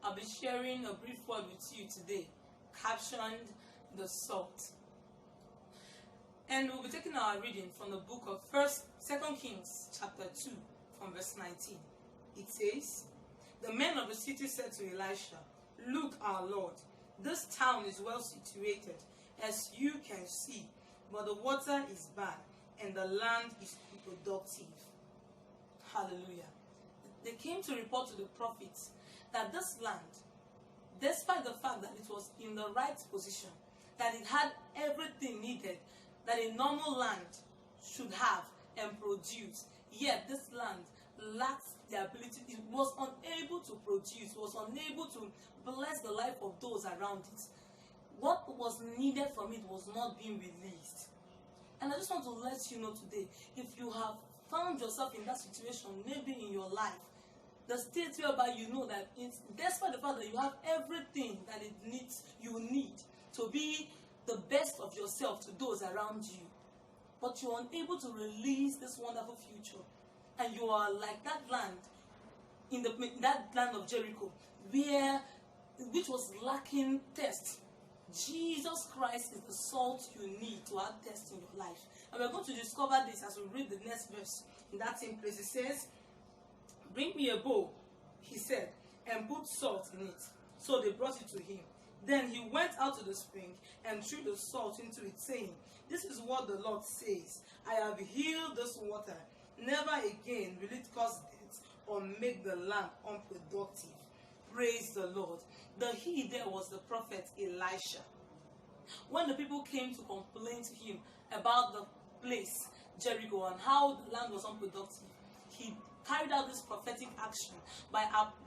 I'll be sharing a brief word with you today, captioned The Salt. And we'll be taking our reading from the book of 2 Kings chapter 2 from verse 19. It says, "The men of the city said to Elisha, 'Look, our Lord, this town is well situated, as you can see, but the water is bad and the land is unproductive.'" Hallelujah. They came to report to the prophets that this land, despite the fact that it was in the right position, that it had everything needed that a normal land should have and produce, yet this land lacked the ability. It was unable to produce, was unable to bless the life of those around it. What was needed from it was not being released. And I just want to let you know today, if you have found yourself in that situation, maybe in your life, the state whereby you know that it's despite the fact that you have everything that you need to be the best of yourself to those around you, but you're unable to release this wonderful future, and you are like that land in that land of Jericho, which was lacking test. Jesus Christ is the salt you need to add test in your life. And we're going to discover this as we read the next verse. In that same place, it says, "Bring me a bowl," he said, "and put salt in it." So they brought it to him. Then he went out to the spring and threw the salt into it, saying, "This is what the Lord says, I have healed this water. Never again will it cause death or make the land unproductive." Praise the Lord. The he there was the prophet Elisha. When the people came to complain to him about the place, Jericho, and how the land was unproductive, he carried out this prophetic action by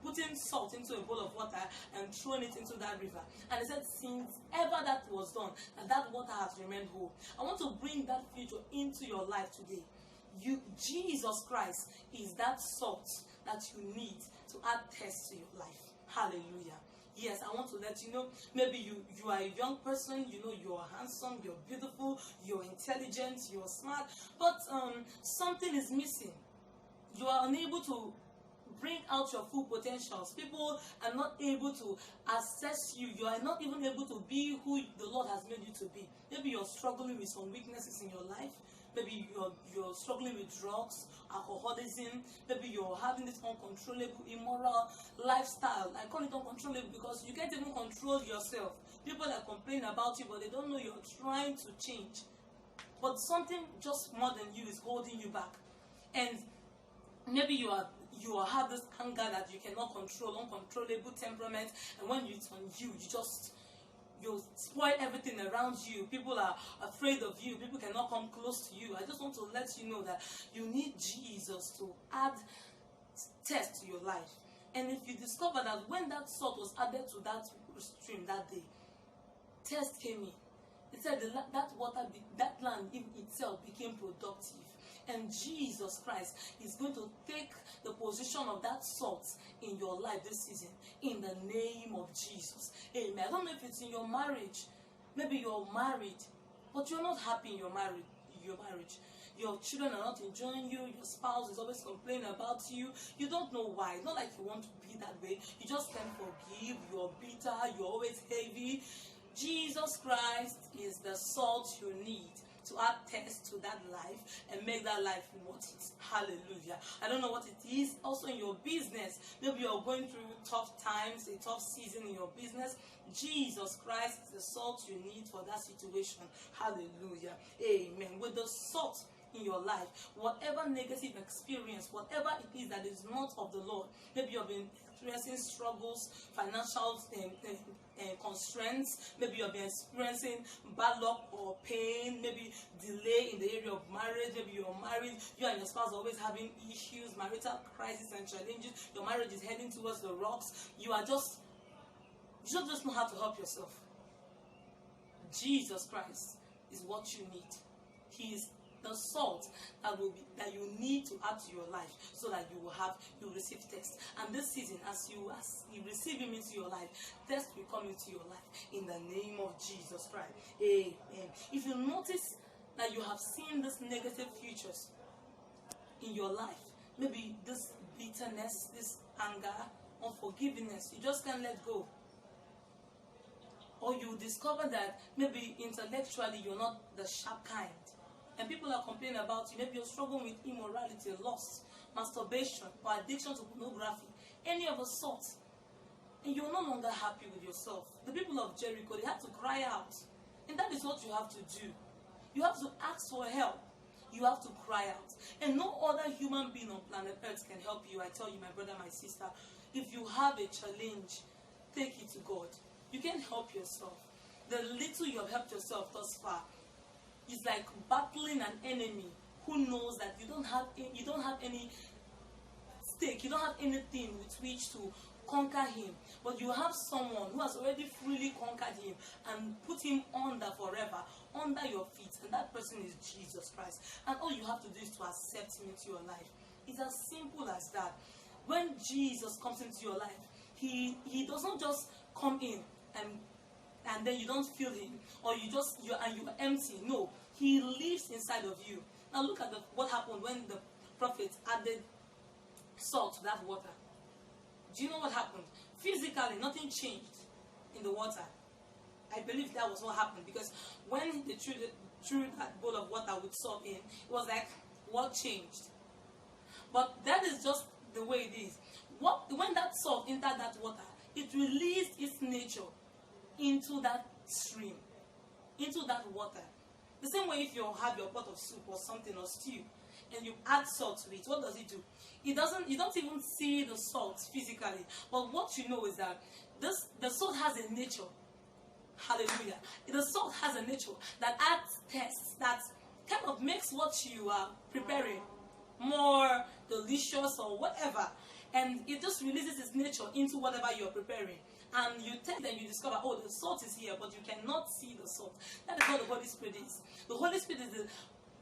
putting salt into a bowl of water and throwing it into that river. And he said, since ever that was done, that water has remained whole. I want to bring that future into your life today. Jesus Christ is that salt that you need to add taste to your life. Hallelujah. Yes, I want to let you know, maybe you are a young person, you're handsome, you're beautiful, you're intelligent, you're smart, but something is missing. You are unable to bring out your full potentials. People are not able to assess you. You are not even able to be who the Lord has made you to be. Maybe you're struggling with some weaknesses in your life. Maybe you're struggling with drugs, alcoholism. Maybe you're having this uncontrollable, immoral lifestyle. I call it uncontrollable because you can't even control yourself. People are complaining about you, but they don't know you're trying to change. But something just more than you is holding you back. And maybe you have this anger that you cannot control, uncontrollable temperament, and when it's on you, you spoil everything around you. People are afraid of you. People cannot come close to you. I just want to let you know that you need Jesus to add test to your life. And if you discover that when that salt was added to that stream that day, test came in. It said that land in itself became productive. And Jesus Christ is going to take the position of that salt in your life this season, in the name of Jesus. Amen. I don't know if it's in your marriage. Maybe you're married, but you're not happy in your marriage. Your children are not enjoying you. Your spouse is always complaining about you. You don't know why. It's not like you want to be that way. You just can't forgive. You're bitter. You're always heavy. Jesus Christ is the salt you need to add taste to that life and make that life worth it. Hallelujah. I don't know what it is. Also in your business, maybe you're going through tough times, a tough season in your business. Jesus Christ is the salt you need for that situation. Hallelujah. Amen. With the salt in your life, whatever negative experience, whatever it is that is not of the Lord, maybe you've been experiencing struggles, financial constraints, maybe you've been experiencing bad luck or pain, maybe delay in the area of marriage, maybe you're married, you and your spouse are always having issues, marital crisis and challenges, your marriage is heading towards the rocks, you just know how to help yourself. Jesus Christ is what you need. He is the salt that you need to add to your life so that you receive test. And this season, as you receive him into your life, test will come into your life in the name of Jesus Christ. Amen. If you notice that you have seen these negative futures in your life, maybe this bitterness, this anger, unforgiveness. You just can't let go. Or you discover that maybe intellectually you're not the sharp kind. And people are complaining about you. Maybe you're struggling with immorality, lust, masturbation, or addiction to pornography, any of the sort. And you're no longer happy with yourself. The people of Jericho, they had to cry out. And that is what you have to do. You have to ask for help. You have to cry out. And no other human being on planet Earth can help you. I tell you, my brother, my sister, if you have a challenge, take it to God. You can't help yourself. The little you have helped yourself thus far is like battling an enemy who knows that you don't have any stake, you don't have anything with which to conquer him, but you have someone who has already freely conquered him and put him under forever, under your feet, and that person is Jesus Christ. And all you have to do is to accept him into your life. It's as simple as that. When Jesus comes into your life, he does not just come in and then you don't feel him, or you're empty. No, he lives inside of you. Now look at what happened when the prophet added salt to that water. Do you know what happened? Physically, nothing changed in the water. I believe that was what happened, because when they threw that bowl of water with salt in, it was like, what changed? But that is just the way it is. When that salt entered that water, it released its nature into that stream, into that water. The same way, if you have your pot of soup or something, or stew, and you add salt to it, what does it do? You don't even see the salt physically, but what you know is that the salt has a nature. Hallelujah. The salt has a nature that adds taste, that kind of makes what you are preparing more delicious or whatever, and it just releases its nature into whatever you're preparing. And you take it and you discover, oh, the salt is here, but you cannot see the salt. That is what the Holy Spirit is. The Holy Spirit is the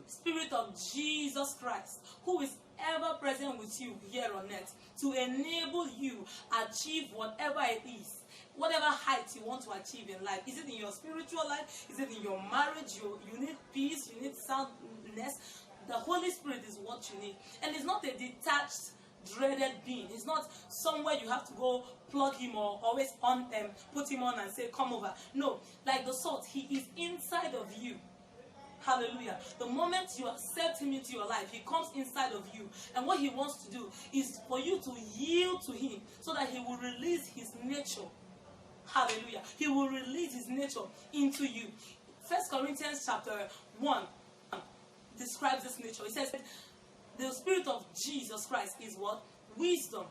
Spirit of Jesus Christ, who is ever present with you here on earth to enable you achieve whatever it is, whatever height you want to achieve in life. Is it in your spiritual life? Is it in your marriage? You need peace, you need soundness. The Holy Spirit is what you need. And it's not a detached, dreaded being. It's not somewhere you have to go plug him or always on them, put him on and say, come over. No, like the salt, he is inside of you. Hallelujah. The moment you accept him into your life, he comes inside of you. And what he wants to do is for you to yield to him so that he will release his nature. Hallelujah. He will release his nature into you. 1 Corinthians chapter 1 describes this nature. It says, the Spirit of Jesus Christ is what? Wisdom,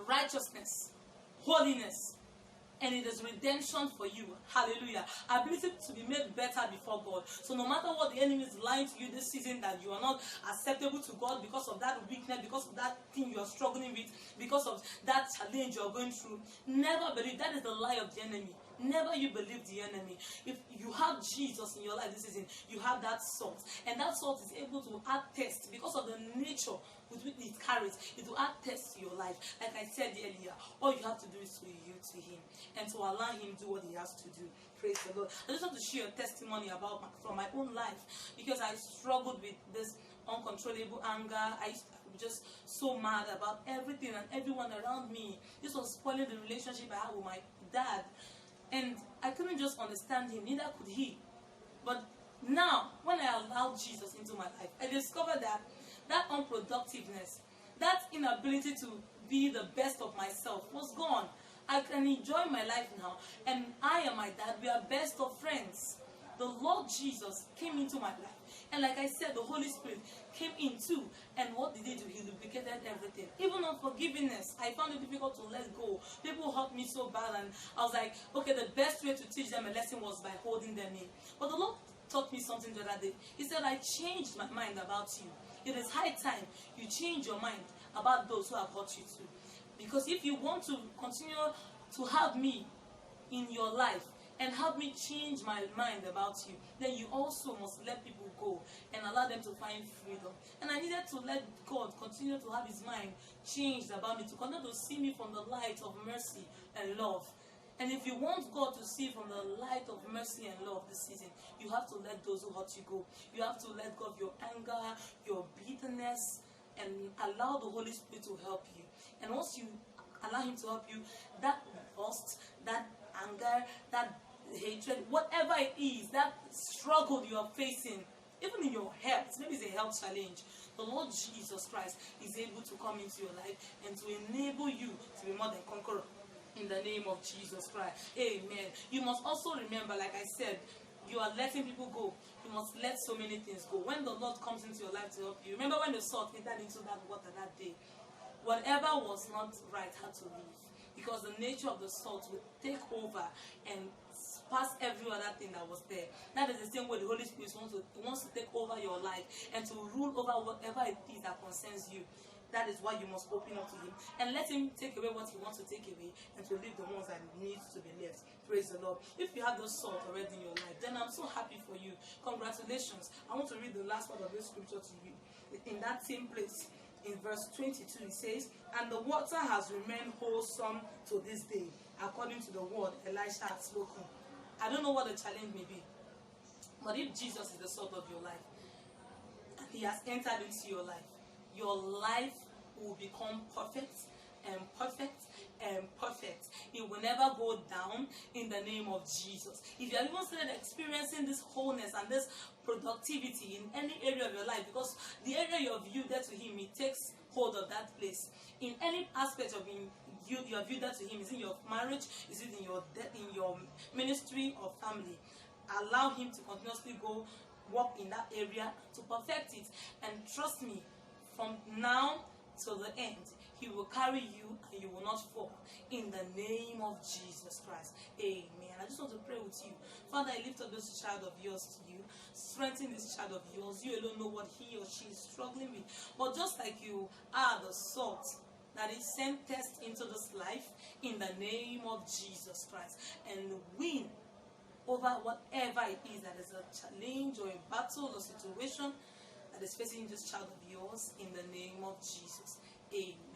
righteousness, holiness, and it is redemption for you. Hallelujah. Ability to be made better before God. So no matter what the enemy is lying to you this season, that you are not acceptable to God because of that weakness, because of that thing you are struggling with, because of that challenge you are going through, never believe. That is the lie of the enemy. Never you believe the enemy. If you have Jesus in your life this season, you have that salt. And that salt is able to add taste because of the nature with which it carries. It will add taste to your life. Like I said earlier, all you have to do is to yield to him and to allow him to do what he has to do. Praise the Lord. I just want to share a testimony from my own life, because I struggled with this uncontrollable anger. I used to be just so mad about everything and everyone around me. This was spoiling the relationship I had with my dad. And I couldn't just understand him, neither could he. But now, when I allowed Jesus into my life, I discovered that unproductiveness, that inability to be the best of myself was gone. I can enjoy my life now. And I and my dad, we are best of friends. The Lord Jesus came into my life. And like I said, the Holy Spirit came in too. And what did he do? He lubricated everything. Even unforgiveness, I found it difficult to let go. People hurt me so bad, and I was like, okay, the best way to teach them a lesson was by holding them in. But the Lord taught me something the other day. He said, I changed my mind about you. It is high time you change your mind about those who have hurt you too. Because if you want to continue to have me in your life, and help me change my mind about you, then you also must let people go and allow them to find freedom. And I needed to let God continue to have his mind changed about me, to continue to see me from the light of mercy and love. And if you want God to see from the light of mercy and love this season, you have to let those who hurt you go. You have to let go of your anger, your bitterness, and allow the Holy Spirit to help you. And once you Allow him to help you. That lust, that anger, that hatred, whatever it is, that struggle you are facing, even in your health, maybe it's a health challenge, the Lord Jesus Christ is able to come into your life and to enable you to be more than conqueror. In the name of Jesus Christ. Amen. You must also remember, like I said, you are letting people go. You must let so many things go. When the Lord comes into your life to help you, remember when the salt entered into that water that day, whatever was not right had to leave. Because the nature of the salt will take over and pass every other thing that was there. That is the same way the Holy Spirit wants to take over your life and to rule over whatever it is that concerns you. That is why you must open up to him and let him take away what he wants to take away and to leave the ones that need to be left. Praise the Lord. If you have those salt already in your life, then I'm so happy for you. Congratulations. I want to read the last part of this scripture to you. In that same place, in verse 22, it says, "And the water has remained wholesome to this day, according to the word Elisha had spoken." I don't know what the challenge may be, but if Jesus is the salt of your life, and he has entered into your life will become perfect and perfect and perfect. It will never go down in the name of Jesus. If you have even started experiencing this wholeness and this productivity in any area of your life, because the area you have yielded to him, he takes hold of that place. In any aspect of him, you have yielded to him. Is it in your marriage? Is it in your ministry or family? Allow him to continuously go work in that area to perfect it. And trust me, from now to the end, he will carry you and you will not fall. In the name of Jesus Christ. Amen. I just want to pray with you. Father, I lift up this child of yours to you. Strengthen this child of yours. You alone know what he or she is struggling with. But just like you are the salt that is sent test into this life, in the name of Jesus Christ, and win over whatever it is that is a challenge or a battle or situation that is facing this child of yours, in the name of Jesus. Amen.